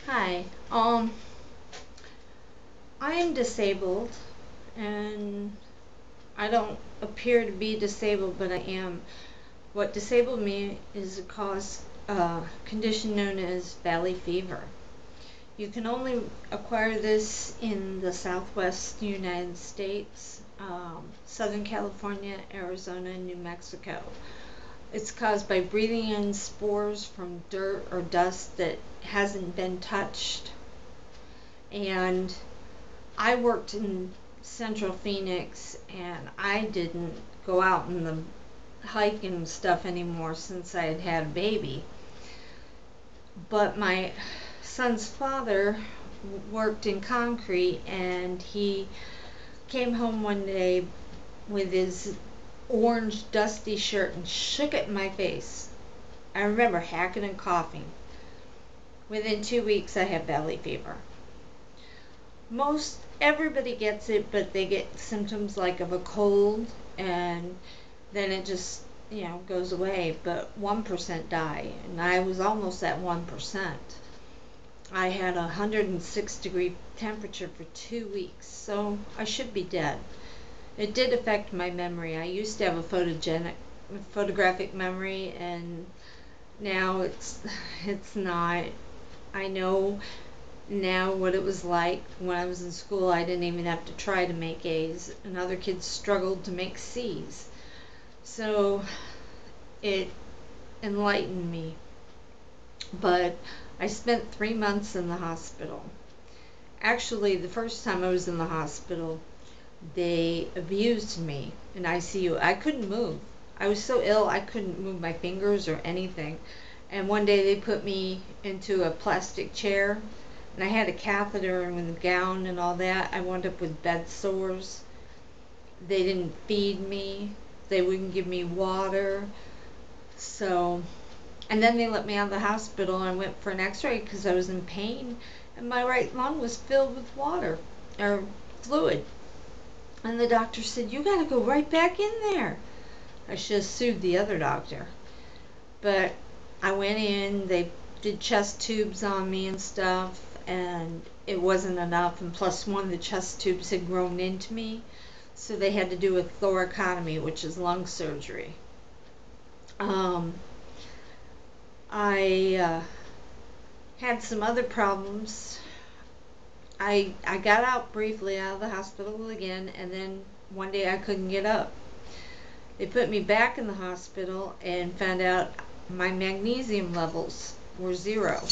Hi. I am disabled and I don't appear to be disabled, but I am. What disabled me is a condition known as valley fever. You can only acquire this in the southwest United States, Southern California, Arizona, and New Mexico. It's caused by breathing in spores from dirt or dust that hasn't been touched. And I worked in Central Phoenix and I didn't go out in the hike and stuff anymore since I had had a baby. But my son's father worked in concrete and he came home one day with his orange dusty shirt and shook it in my face. I remember hacking and coughing. Within 2 weeks I had valley fever. Most everybody gets it, but they get symptoms like of a cold, and then it just goes away. But 1% die, and I was almost at 1%. I had a 106-degree temperature for 2 weeks, so I should be dead. It did affect my memory. I used to have a photographic memory, and now it's not. I know now what it was like when I was in school. I didn't even have to try to make A's, and other kids struggled to make C's. So it enlightened me. But I spent 3 months in the hospital. Actually, the first time I was in the hospital, they abused me in ICU. I couldn't move. I was so ill I couldn't move my fingers or anything. And one day they put me into a plastic chair and I had a catheter and with a gown and all that. I wound up with bed sores. They didn't feed me. They wouldn't give me water. So, and then they let me out of the hospital and I went for an x-ray because I was in pain and my right lung was filled with water or fluid. And the doctor said, "You got to go right back in there." I should have sued the other doctor. But I went in, they did chest tubes on me and stuff, and it wasn't enough. And plus, one of the chest tubes had grown into me, so they had to do a thoracotomy, which is lung surgery. I had some other problems. I got out briefly out of the hospital again, and then one day I couldn't get up. They put me back in the hospital and found out my magnesium levels were 0.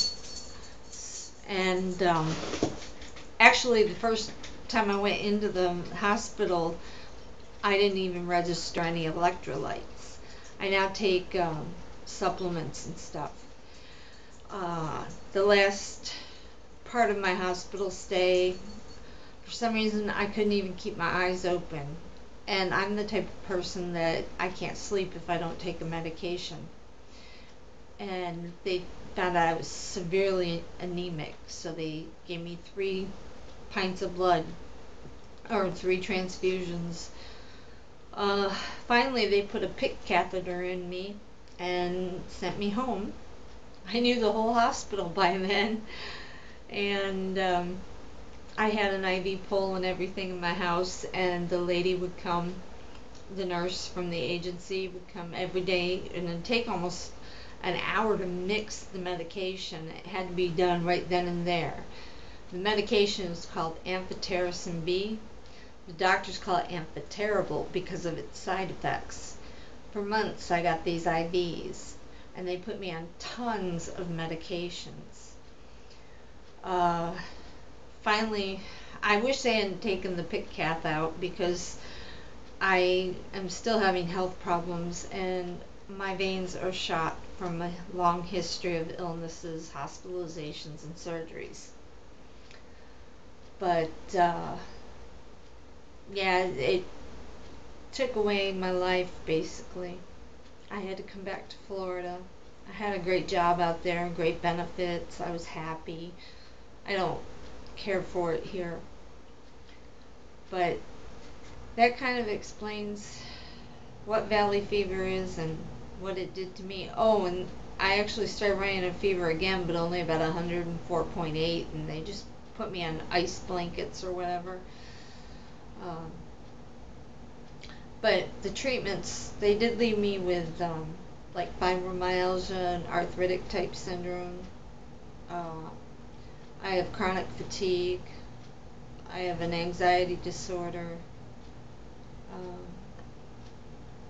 And actually, the first time I went into the hospital, I didn't even register any electrolytes. I now take supplements and stuff. The last part of my hospital stay, for some reason, I couldn't even keep my eyes open. And I'm the type of person that I can't sleep if I don't take a medication. And they found out I was severely anemic, so they gave me 3 pints of blood, or 3 transfusions. Finally, they put a PICC catheter in me and sent me home. I knew the whole hospital by then, and I had an IV pole and everything in my house, and the lady would come, the nurse from the agency would come every day, and it'd take almost an hour to mix the medication. It had to be done right then and there. The medication is called amphotericin B. The doctors call it amphoterrible because of its side effects. For months I got these IVs, and they put me on tons of medications. Finally, I wish they hadn't taken the PICC cath out because I am still having health problems and my veins are shot from a long history of illnesses, hospitalizations, and surgeries. But yeah, it took away my life basically. I had to come back to Florida. I had a great job out there, great benefits. I was happy. I don't care for it here. But that kind of explains what valley fever is and what it did to me. Oh, and I actually started running a fever again, but only about 104.8, and they just put me on ice blankets or whatever. Um, but the treatments, they did leave me with like fibromyalgia and arthritic type syndrome. Uh, I have chronic fatigue. I have an anxiety disorder. Um,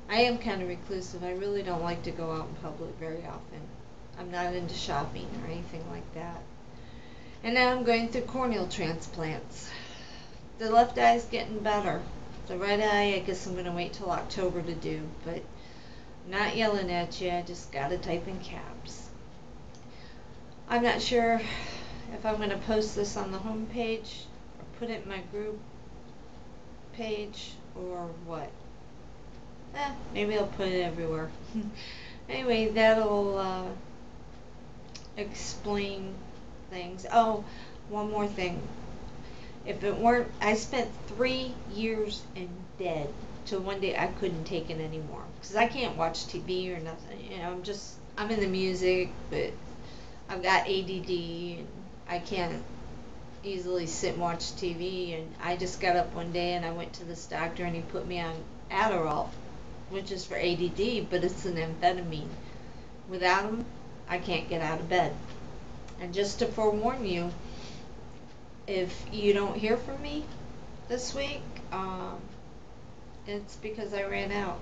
I am kind of reclusive. I really don't like to go out in public very often. I'm not into shopping or anything like that. And now I'm going through corneal transplants. The left eye is getting better. The right eye, I guess I'm going to wait till October to do, but I'm not yelling at you. I just got to type in caps. I'm not sure if I'm going to post this on the home page or put it in my group page or what. Maybe I'll put it everywhere. Anyway, that'll explain things. Oh, one more thing. If it weren't, I spent 3 years in bed till one day I couldn't take it anymore because I can't watch TV or nothing. You know, I'm in the music, but I've got ADD and I can't easily sit and watch TV. And I just got up one day and I went to this doctor and he put me on Adderall, which is for ADD, but it's an amphetamine. Without them, I can't get out of bed. And just to forewarn you, if you don't hear from me this week, it's because I ran out.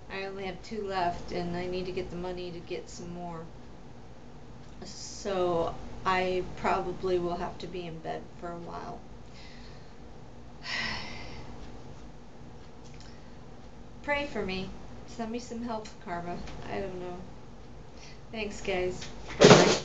I only have 2 left, and I need to get the money to get some more. So I probably will have to be in bed for a while. Pray for me. Send me some help, Karma. I don't know. Thanks, guys. Bye.